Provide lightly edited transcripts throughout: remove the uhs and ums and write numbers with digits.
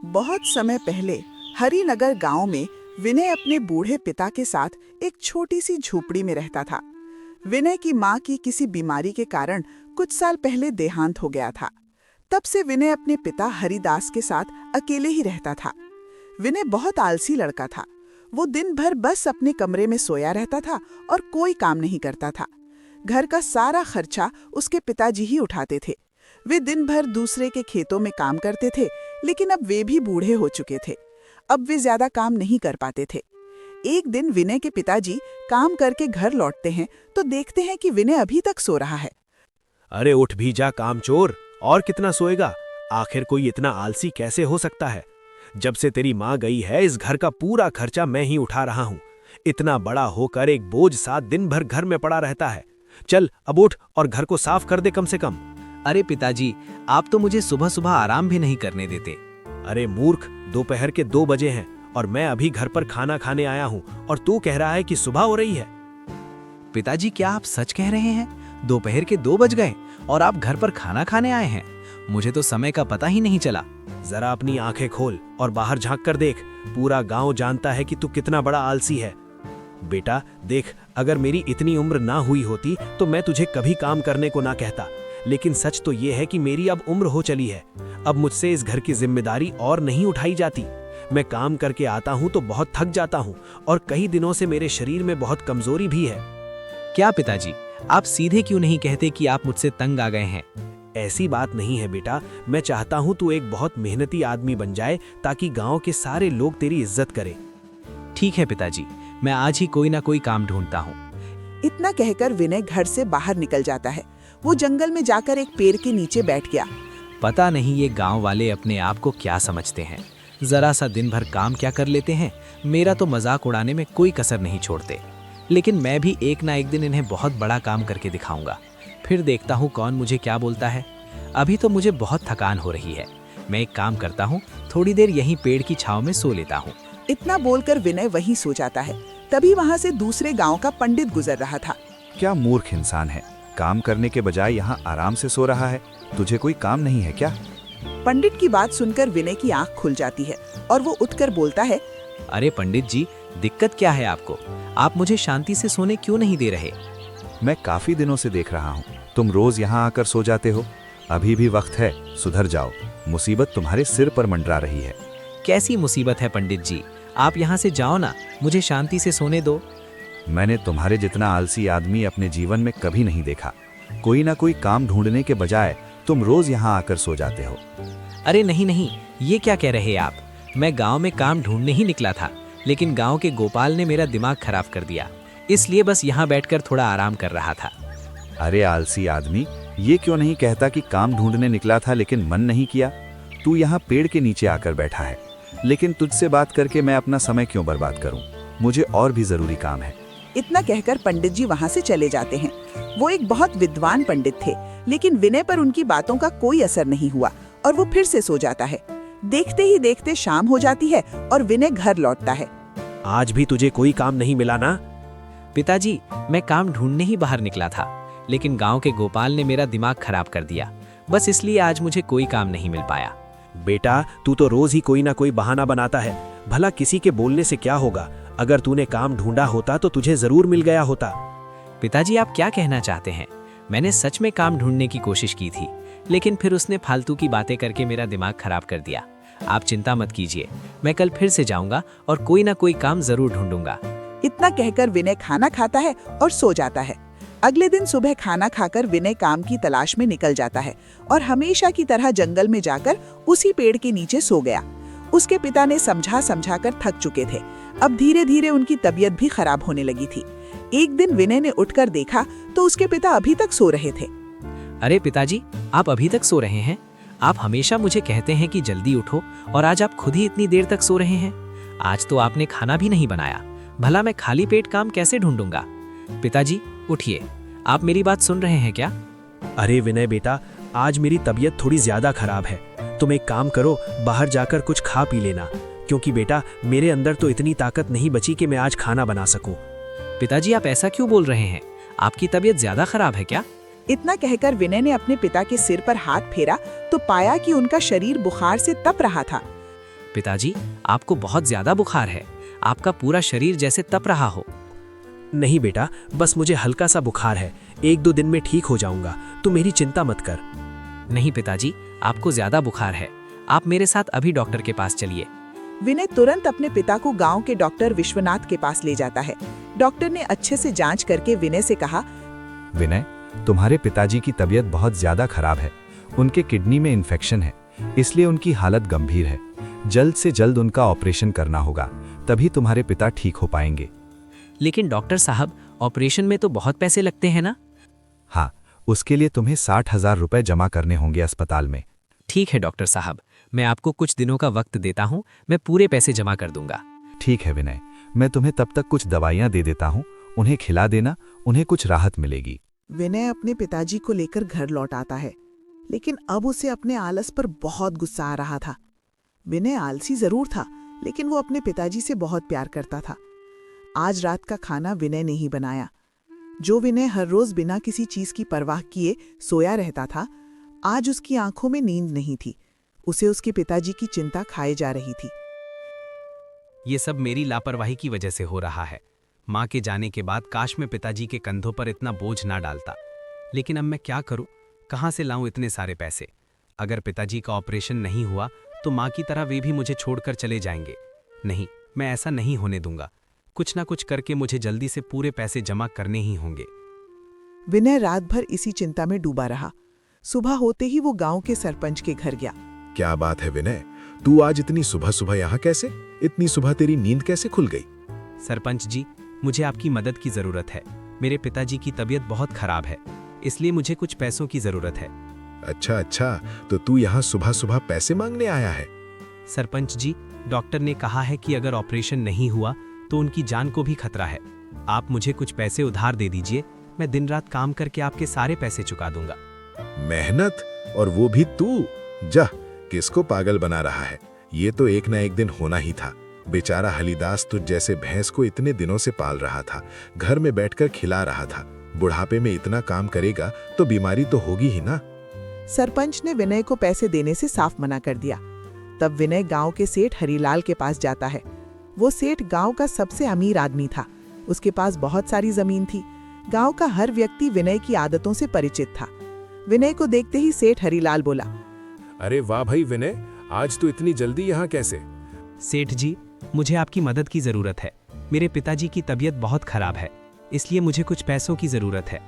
बहुत समय पहले हरिनगर गांव में विनय अपने बूढ़े पिता के साथ एक छोटी सी झोपड़ी में रहता था। विनय की मां की किसी बीमारी के कारण कुछ साल पहले देहांत हो गया था। तब से विनय अपने पिता हरिदास के साथ अकेले ही रहता था। विनय बहुत आलसी लड़का था। वो दिन भर बस अपने कमरे में सोया रहता था और कोई काम नहीं करता था। घर का सारा खर्चा उसके पिताजी ही उठाते थे। वे दिन भर दूसरे के खेतों में काम करते थे, लेकिन अब वे भी बूढ़े हो चुके थे। अब वे ज्यादा काम नहीं कर पाते थे। एक दिन विनय के पिताजी काम करके घर लौटते हैं तो देखते हैं कि विनय अभी तक सो रहा है। अरे उठ भी जा कामचोर, और कितना सोएगा? आखिर कोई इतना आलसी कैसे हो सकता है? जब से तेरी माँ गई है इस घर का पूरा खर्चा मैं ही उठा रहा हूँ। इतना बड़ा होकर एक बोझ साथ दिन भर घर में पड़ा रहता है। चल अब उठ और घर को साफ कर दे कम से कम। अरे पिताजी, आप तो मुझे सुबह सुबह आराम भी नहीं करने देते। अरे मूर्ख, दोपहर के 2 बजे हैं और मैं अभी घर पर खाना खाने आया हूँ और तू कह रहा है कि सुबह हो रही है। पिताजी, क्या आप सच कह रहे हैं? दोपहर के 2 बज गए और आप घर पर खाना खाने आए हैं? मुझे तो समय का पता ही नहीं चला। जरा अपनी आंखें खोल और बाहर झांक कर देख। पूरा गांव जानता है कि तू कितना बड़ा आलसी है। बेटा देख, अगर मेरी इतनी उम्र ना हुई होती तो मैं तुझे कभी काम करने को ना कहता, लेकिन सच तो ये है कि मेरी अब उम्र हो चली है। अब मुझसे इस घर की जिम्मेदारी और नहीं उठाई जाती। मैं काम करके आता हूँ तो बहुत थक जाता हूँ और कई दिनों से मेरे शरीर में बहुत कमजोरी भी है। क्या पिताजी, आप सीधे क्यों नहीं कहते कि आप मुझसे तंग आ गए हैं? ऐसी बात नहीं है बेटा, मैं चाहता हूँ तू एक बहुत मेहनती आदमी बन जाए ताकि गांव के सारे लोग तेरी इज्जत करें। ठीक है पिताजी, मैं आज ही कोई ना कोई काम ढूंढता हूँ। इतना कहकर विनय घर से बाहर निकल जाता है। वो जंगल में जाकर एक पेड़ के नीचे बैठ गया। पता नहीं ये गांव वाले अपने आप को क्या समझते हैं। जरा सा दिन भर काम क्या कर लेते हैं, मेरा तो मजाक उड़ाने में कोई कसर नहीं छोड़ते। लेकिन मैं भी एक ना एक दिन इन्हें बहुत बड़ा काम करके दिखाऊंगा। फिर देखता हूँ कौन मुझे क्या बोलता है। अभी तो मुझे बहुत थकान हो रही है। मैं एक काम करता हूँ, थोड़ी देर यहीं पेड़ की छांव में सो लेता हूँ। इतना बोलकर विनय वहीं सो जाता है। तभी वहाँ से दूसरे गांव का पंडित गुजर रहा था। क्या मूर्ख इंसान है, काम करने के बजाय यहाँ आराम से सो रहा है। तुझे कोई काम नहीं है क्या? पंडित की बात सुनकर विनय की आंख खुल जाती है और वो उठकर बोलता है, अरे पंडित जी, दिक्कत क्या है आपको? आप मुझे शांति से सोने क्यों नहीं दे रहे? मैं काफी दिनों से देख रहा हूँ, तुम रोज यहाँ आकर सो जाते हो। अभी भी वक्त है, सुधर जाओ। मुसीबत तुम्हारे सिर पर मंडरा रही है। कैसी मुसीबत है पंडित जी? आप यहाँ से जाओ ना, मुझे शांति से सोने दो। मैंने तुम्हारे जितना आलसी आदमी अपने जीवन में कभी नहीं देखा। कोई ना कोई काम ढूंढने के बजाय तुम रोज यहाँ आकर सो जाते हो। अरे नहीं नहीं, ये क्या कह रहे हैं आप? मैं गांव में काम ढूंढने ही निकला था, लेकिन गांव के गोपाल ने मेरा दिमाग खराब कर दिया, इसलिए बस यहाँ बैठकर थोड़ा आराम कर रहा था। अरे आलसी आदमी, ये क्यों नहीं कहता कि काम ढूंढने निकला था लेकिन मन नहीं किया? तू यहाँ पेड़ के नीचे आकर बैठा है, लेकिन तुझसे बात करके मैं अपना समय क्यों बर्बाद करूँ? मुझे और भी जरूरी काम है। इतना कहकर पंडित जी वहाँ से चले जाते हैं। वो एक बहुत विद्वान पंडित थे, लेकिन विनय पर उनकी बातों का कोई असर नहीं हुआ और वो फिर से सो जाता है। देखते ही देखते शाम हो जाती है और विनय घर लौटता है। आज भी तुझे कोई काम नहीं मिला ना? पिताजी, मैं काम ढूंढने ही बाहर निकला था, लेकिन गांव के गोपाल ने मेरा दिमाग खराब कर दिया। बस इसलिए आज मुझे कोई काम नहीं मिल पाया। बेटा, तू तो रोज ही कोई ना कोई बहाना बनाता है। भला किसी के बोलने से क्या होगा? अगर तूने काम ढूंढा होता तो तुझे जरूर मिल गया होता। पिताजी, आप क्या कहना चाहते हैं? मैंने सच में काम ढूंढने की कोशिश की थी, लेकिन फिर उसने फालतू की बातें करके मेरा दिमाग खराब कर दिया। आप चिंता मत कीजिए, मैं कल फिर से जाऊंगा और कोई ना कोई काम जरूर ढूंढूंगा। इतना कहकर विनय खाना खाता है और सो जाता है। अगले दिन सुबह खाना खाकर विनय काम की तलाश में निकल जाता है और हमेशा की तरह जंगल में जाकर उसी पेड़ के नीचे सो गया। उसके पिता ने समझा समझा कर थक चुके थे। अब धीरे धीरे उनकी तबीयत भी खराब होने लगी थी। एक दिन विनय ने उठकर देखा तो उसके पिता अभी तक सो रहे थे। अरे पिताजी, आप अभी तक सो रहे हैं? आप हमेशा मुझे कहते हैं कि जल्दी उठो, और आज आप खुद ही इतनी देर तक सो रहे हैं। आज तो आपने खाना भी नहीं बनाया। भला मैं खाली पेट काम कैसे ढूंढूंगा? पिताजी उठिए, आप मेरी बात सुन रहे हैं क्या? अरे विनय बेटा, आज मेरी तबीयत थोड़ी ज्यादा खराब है। तुम एक काम करो, बाहर जाकर कुछ खा पी लेना, क्योंकि बेटा मेरे अंदर तो इतनी ताकत नहीं बची कि मैं आज खाना बना सकूं। पिताजी, आप ऐसा क्यों बोल रहे हैं? आपकी तबीयत ज्यादा खराब है क्या? इतना कहकर विनय ने अपने पिता के सिर पर हाथ फेरा तो पाया कि उनका शरीर बुखार से तप रहा था। पिताजी, आपको बहुत ज्यादा बुखार है। आपका पूरा शरीर जैसे तप रहा हो। नहीं बेटा, बस मुझे हल्का सा बुखार है, 1-2 दिन में ठीक हो जाऊंगा, तू मेरी चिंता मत कर। नहीं पिताजी, आपको ज्यादा बुखार है। आप मेरे साथ अभी डॉक्टर के पास चलिए। विनय तुरंत अपने पिता को गांव के डॉक्टर विश्वनाथ के पास ले जाता है। डॉक्टर ने अच्छे से जांच करके विनय से कहा, विनय, तुम्हारे पिताजी की तबीयत बहुत ज्यादा खराब है। उनके किडनी में इन्फेक्शन है, इसलिए उनकी हालत गंभीर है। जल्द से जल्द उनका ऑपरेशन करना होगा, तभी तुम्हारे पिता ठीक हो पाएंगे। लेकिन डॉक्टर साहब, ऑपरेशन में तो बहुत पैसे लगते हैं ना? हाँ, उसके लिए तुम्हें 60,000 रुपए जमा करने होंगे अस्पताल में। ठीक है डॉक्टर साहब, मैं आपको कुछ दिनों का वक्त देता हूँ, मैं पूरे पैसे जमा कर दूंगा। ठीक है विनय, मैं तुम्हें तब तक कुछ दवाइयाँ दे देता हूँ, उन्हें खिला देना, उन्हें कुछ राहत मिलेगी। विनय अपने पिताजी को लेकर घर लौट आता है, लेकिन अब उसे अपने आलस पर बहुत गुस्सा आ रहा था। विनय आलसी जरूर था, लेकिन वो अपने पिताजी से बहुत प्यार करता था। आज रात का खाना विनय ने ही बनाया। जो विनय हर रोज बिना किसी चीज की परवाह किए सोया रहता था, आज उसकी आंखों में नींद नहीं थी। उसे उसके पिताजी की चिंता खाए जा रही थी। ये सब मेरी लापरवाही की वजह से हो रहा है। माँ के जाने के बाद काश मैं पिताजी के कंधों पर इतना बोझ ना डालता। लेकिन अब मैं क्या करूं? कहां से लाऊं इतने सारे पैसे? अगर पिताजी का ऑपरेशन नहीं हुआ तो माँ की तरह वे भी मुझे छोड़कर चले जाएंगे। नहीं, मैं ऐसा नहीं होने दूंगा। कुछ ना कुछ करके मुझे जल्दी से पूरे पैसे जमा करने ही होंगे। विनय रात भर इसी चिंता में डूबा रहा। सुबह होते ही वो गांव के सरपंच के घर गया। क्या बात है विनय, तू आज इतनी सुबह सुबह यहाँ कैसे? इतनी सुबह तेरी नींद कैसे खुल गई? सरपंच जी, मुझे आपकी मदद की जरूरत है। मेरे पिताजी की तबीयत बहुत खराब है, इसलिए मुझे कुछ पैसों की जरूरत है। अच्छा, तो तू यहाँ सुबह सुबह पैसे मांगने आया है? सरपंच जी, डॉक्टर ने कहा है कि अगर ऑपरेशन नहीं हुआ तो उनकी जान को भी खतरा है। आप मुझे कुछ पैसे उधार दे दीजिए, मैं दिन रात काम करके आपके सारे पैसे चुका दूंगा। मेहनत, और वो भी तू? जा, किसको पागल बना रहा है? ये तो एक ना एक दिन होना ही था। बेचारा हलीदास तुझ जैसे भैंस को इतने दिनों से पाल रहा था, घर में बैठकर खिला रहा था। बुढ़ापे में इतना काम करेगा तो बीमारी तो होगी ही ना। सरपंच ने विनय को पैसे देने से साफ मना कर दिया। तब विनय गांव के सेठ हरीलाल के पास जाता है। वो सेठ गांव का सबसे अमीर आदमी था। उसके पास बहुत सारी जमीन थी। गांव का हर व्यक्ति विनय की आदतों से परिचित था। विनय को देखते ही सेठ हरीलाल बोला, अरे वाह भाई विनय, आज तो इतनी जल्दी यहाँ कैसे? सेठ जी, मुझे आपकी मदद की जरूरत है। मेरे पिताजी की तबीयत बहुत खराब है, इसलिए मुझे कुछ पैसों की जरूरत है।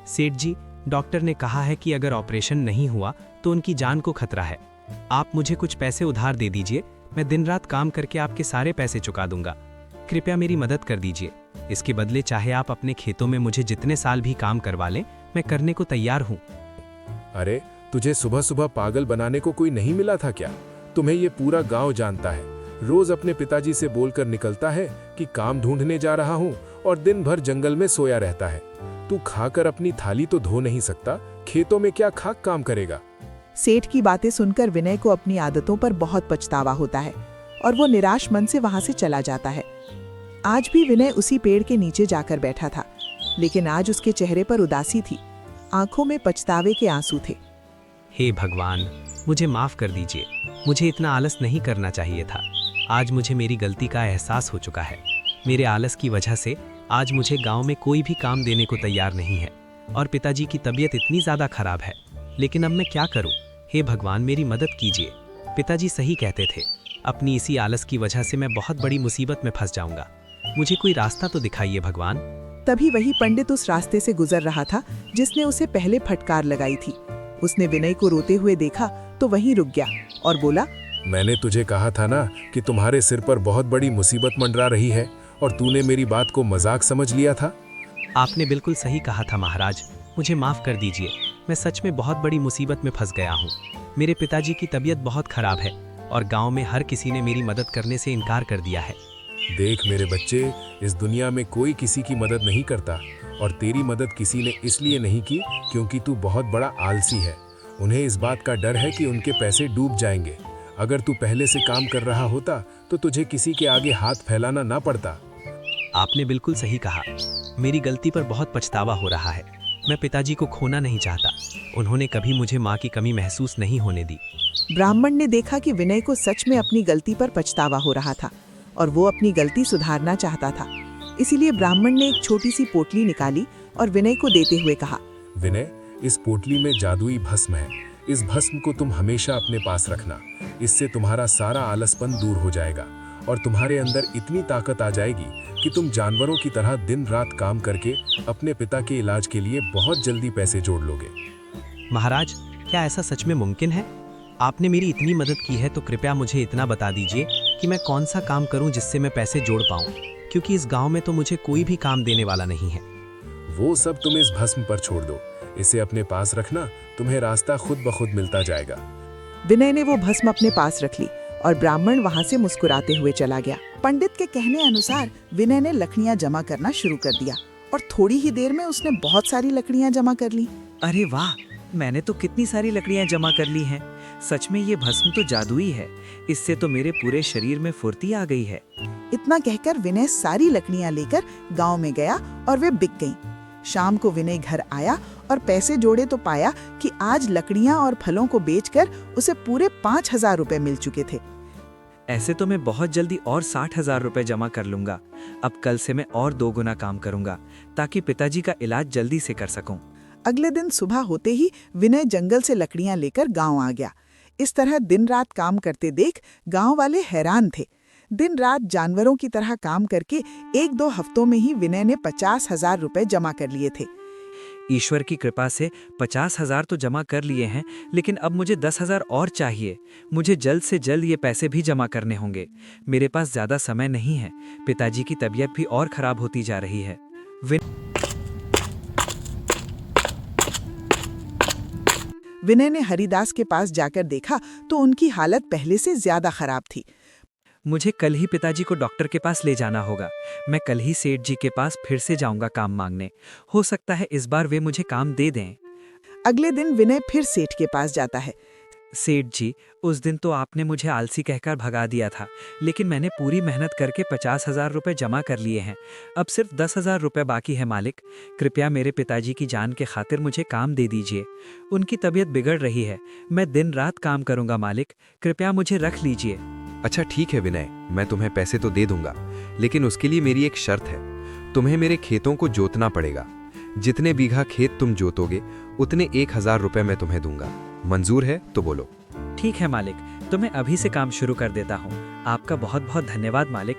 सेठ जी, डॉक्टर ने कहा है कि अगर ऑपरेशन नहीं हुआ तो उनकी जान को खतरा है। आप मुझे कुछ पैसे उधार दे दीजिए, मैं दिन रात काम करके आपके सारे पैसे चुका दूंगा। कृपया मेरी मदद कर दीजिए। इसके बदले चाहे आप अपने खेतों में मुझे जितने साल भी काम करवा लें, मैं करने को तैयार हूँ। अरे, तुझे सुबह सुबह पागल बनाने को कोई नहीं मिला था क्या? तुम्हें ये पूरा गांव जानता है। रोज अपने पिताजी से बोलकर निकलता है कि काम ढूंढने जा रहा हूँ और दिन भर जंगल में सोया रहता है। तू खाकर अपनी थाली तो धो नहीं सकता, खेतों में क्या खाक काम करेगा? सेठ की बातें सुनकर विनय को अपनी आदतों पर बहुत पछतावा होता है और वो निराश मन से वहां से चला जाता है। आज भी विनय उसी पेड़ के नीचे जाकर बैठा था, लेकिन आज उसके चेहरे पर उदासी थी। आंखों में पछतावे के आंसू थे। हे भगवान, मुझे माफ कर दीजिए। मुझे इतना आलस नहीं करना चाहिए था। आज मुझे मेरी गलती का एहसास हो चुका है। मेरे आलस की वजह से आज मुझे गांव में कोई भी काम देने को तैयार नहीं है और पिताजी की तबीयत इतनी ज़्यादा खराब है। लेकिन अब मैं क्या करूं? हे भगवान, मेरी मदद कीजिए। पिताजी सही कहते थे, अपनी इसी आलस की वजह से मैं बहुत बड़ी मुसीबत में फंस जाऊंगा। मुझे कोई रास्ता तो दिखाइए भगवान। तभी वही पंडित उस रास्ते से गुजर रहा था जिसने उसे पहले फटकार लगाई थी। उसने विनय को रोते हुए देखा तो वहीं रुक गया और बोला, मैंने तुझे कहा था ना कि तुम्हारे सिर पर बहुत बड़ी मुसीबत मंडरा रही है, और तूने मेरी बात को मजाक समझ लिया था। आपने बिल्कुल सही कहा था महाराज, मुझे माफ कर दीजिए। मैं सच में बहुत बड़ी मुसीबत में फंस गया हूँ। मेरे पिताजी की तबीयत बहुत खराब है और गांव में हर किसी ने मेरी मदद करने से इनकार कर दिया है। देख मेरे बच्चे, इस दुनिया में कोई किसी की मदद नहीं करता, और तेरी मदद किसी ने इसलिए नहीं की क्योंकि तू बहुत बड़ा आलसी है। उन्हें इस बात का डर है कि उनके पैसे डूब जाएंगे। अगर तू पहले से काम कर रहा होता तो तुझे किसी के आगे हाथ फैलाना ना पड़ता। आपने बिल्कुल सही कहा। मेरी गलती पर बहुत पछतावा हो रहा है। मैं पिताजी को खोना नहीं चाहता। उन्होंने कभी मुझे माँ की कमी महसूस नहीं होने दी। ब्राह्मण ने देखा कि विनय को सच में अपनी गलती पर पछतावा हो रहा था और वो अपनी गलती सुधारना चाहता था। इसीलिए ब्राह्मण ने एक छोटी सी पोटली निकाली और विनय को देते हुए कहा, विनय, इस पोटली में जादुई भस्म है। इस भस्म को तुम हमेशा अपने पास रखना। इससे तुम्हारा सारा आलसपन दूर हो जाएगा और तुम्हारे अंदर इतनी ताकत आ जाएगी कि तुम जानवरों की तरह दिन रात काम करके अपने पिता के इलाज के लिए बहुत जल्दी पैसे जोड़ लोगे। महाराज, क्या ऐसा सच में मुमकिन है? आपने मेरी इतनी मदद की है तो कृपया मुझे इतना बता दीजिए कि मैं कौन सा काम करूं जिससे मैं पैसे जोड़ पाऊं, क्योंकि इस गांव में तो मुझे कोई भी काम देने वाला नहीं है। वो सब तुम इस भस्म पर छोड़ दो। इसे अपने पास रखना, तुम्हें रास्ता खुद ब खुद मिलता जाएगा। विनय ने वो भस्म अपने पास रख ली और ब्राह्मण वहां से मुस्कुराते हुए चला गया। पंडित के कहने अनुसार विनय ने लकड़ियां जमा करना शुरू कर दिया और थोड़ी ही देर में उसने बहुत सारी लकड़ियां जमा कर ली। अरे वाह, मैंने तो कितनी सारी लकड़ियां जमा कर ली हैं। सच में ये भस्म तो जादुई है। इससे तो मेरे पूरे शरीर में फुर्ती आ गई है। इतना कहकर विनय सारी लकड़ियां लेकर गांव में गया और वे बिक गईं। शाम को विनय घर आया और पैसे जोड़े तो पाया कि आज लकड़ियां और फलों को बेचकर उसे पूरे 5,000 रुपए मिल चुके थे। ऐसे तो मैं बहुत जल्दी और 60,000 रुपए जमा कर लूंगा। अब कल से मैं और 2 गुना काम करूंगा ताकि पिताजी का इलाज जल्दी से कर सकूं। अगले दिन सुबह होते ही विनय जंगल से लकड़ियां लेकर गांव आ गया। इस तरह दिन रात काम करते देख गांव वाले हैरान थे। दिन रात जानवरों की तरह काम करके 1-2 हफ्तों में ही विनय ने 50,000 रुपए जमा कर लिए थे। ईश्वर की कृपा से 50,000 तो जमा कर लिए हैं, लेकिन अब मुझे 10,000 और चाहिए। मुझे जल्द से जल्द ये पैसे भी जमा करने होंगे। मेरे पास ज्यादा समय नहीं है। पिताजी की तबीयत भी और खराब होती जा रही है। विनय ने हरिदास के पास जाकर देखा तो उनकी हालत पहले से ज्यादा खराब थी। मुझे कल ही पिताजी को डॉक्टर के पास ले जाना होगा। मैं कल ही सेठ जी के पास फिर से जाऊंगा काम मांगने। हो सकता है इस बार वे मुझे काम दे दें। अगले दिन विनय फिर सेठ के पास जाता है। सेठ जी, उस दिन तो आपने मुझे आलसी कहकर भगा दिया था, लेकिन मैंने पूरी मेहनत करके 50,000 रुपए जमा कर लिए हैं। अब सिर्फ 10,000 रुपए बाकी है मालिक। कृपया मेरे पिताजी की जान के खातिर मुझे काम दे दीजिए। उनकी तबीयत बिगड़ रही है। मैं दिन रात काम करूंगा मालिक, कृपया मुझे रख लीजिए। अच्छा ठीक है विनय, मैं तुम्हें पैसे तो दे दूंगा, लेकिन उसके लिए मेरी एक शर्त है। तुम्हें मेरे खेतों को जोतना पड़ेगा। जितने बीघा खेत तुम जोतोगे उतने 1,000 रुपए मैं तुम्हें दूंगा। मंजूर है तो बोलो। ठीक है मालिक, तो मैं अभी से काम शुरू कर देता हूँ। आपका बहुत बहुत धन्यवाद मालिक।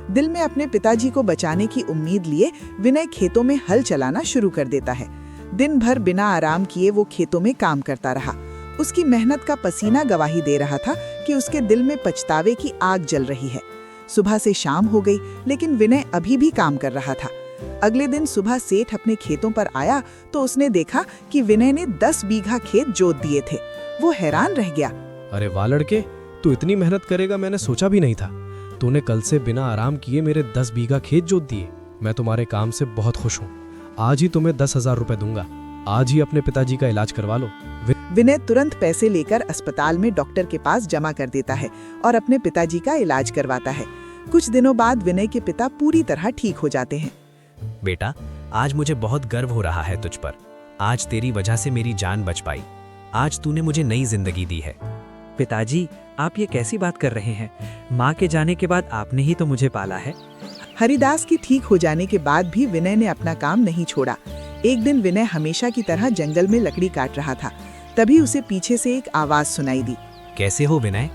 दिल में अपने पिताजी को बचाने की उम्मीद लिए विनय खेतों में हल चलाना शुरू कर देता है। दिन भर बिना आराम किए वो खेतों में काम करता रहा। उसकी मेहनत का पसीना गवाही दे रहा था कि उसके दिल में पछतावे की आग जल रही है। सुबह से शाम हो गई, लेकिन विनय अभी भी काम कर रहा था। अगले दिन सुबह सेठ अपने खेतों पर आया तो उसने देखा कि विनय ने 10 बीघा खेत जोत दिए थे। वो हैरान रह गया। अरे वाह लड़के, तू इतनी मेहनत करेगा मैंने सोचा भी नहीं था। तूने कल से बिना आराम किए मेरे 10 बीघा खेत जोत दिए। मैं तुम्हारे काम से बहुत खुश हूँ। आज ही तुम्हें 10,000 रुपए दूंगा। आज ही अपने पिताजी का इलाज करवा लो। विनय तुरंत पैसे लेकर अस्पताल में डॉक्टर के पास जमा कर देता है और अपने पिताजी का इलाज करवाता है। कुछ दिनों बाद विनय के पिता पूरी तरह ठीक हो जाते हैं। बेटा, आज मुझे बहुत गर्व हो रहा है तुझ पर। आज तेरी वजह से मेरी जान बच पाई। आज तूने मुझे नई जिंदगी दी है। पिताजी, आप ये कैसी बात कर रहे हैं? माँ के जाने के बाद आपने ही तो मुझे पाला है। हरिदास की ठीक हो जाने के बाद भी विनय ने अपना काम नहीं छोड़ा। एक दिन विनय हमेशा की तरह जंगल में लकड़ी काट रहा था। तभी उसे पीछे से एक आवाज सुनाई दी। कैसे हो विनय?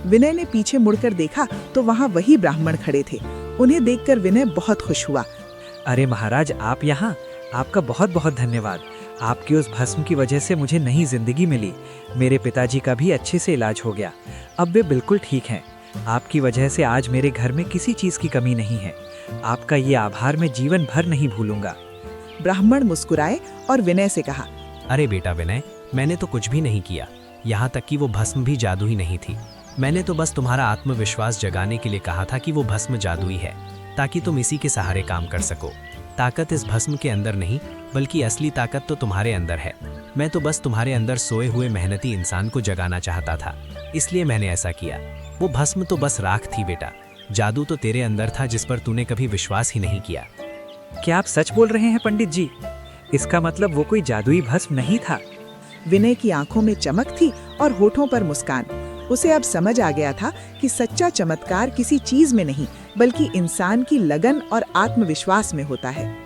विनय ने पीछे मुड़कर देखा तो वहाँ वही ब्राह्मण खड़े थे। उन्हें देखकर विनय बहुत खुश हुआ। अरे महाराज, आप यहाँ? आपका बहुत बहुत धन्यवाद। आपकी उस भस्म की वजह से मुझे नई जिंदगी मिली। मेरे पिताजी का भी अच्छे से इलाज हो गया। अब वे बिल्कुल ठीक हैं। आपकी वजह से आज मेरे घर में किसी चीज की कमी नहीं है। आपका ये आभार मैं जीवन भर नहीं भूलूंगा। ब्राह्मण मुस्कुराए और विनय से कहा, अरे बेटा विनय, मैंने तो कुछ भी नहीं किया। यहाँ तक कि वो भस्म भी जादुई नहीं थी। मैंने तो बस तुम्हारा आत्मविश्वास जगाने के लिए कहा था कि वो भस्म जादुई है, ताकि तुम इसी के सहारे काम कर सको। ताकत इस भस्म के अंदर नहीं, बल्कि असली ताकत तो तुम्हारे अंदर है। मैं तो बस तुम्हारे अंदर सोए हुए मेहनती इंसान को जगाना चाहता था, इसलिए मैंने ऐसा किया। वो भस्म तो बस राख थी बेटा। जादू तो तेरे अंदर था जिस पर तूने कभी विश्वास ही नहीं किया। क्या आप सच बोल रहे हैं पंडित जी? इसका मतलब वो कोई जादुई भस्म नहीं था? विनय की आंखों में चमक थी और होठों पर मुस्कान। उसे अब समझ आ गया था कि सच्चा चमत्कार किसी चीज में नहीं, बल्कि इंसान की लगन और आत्मविश्वास में होता है।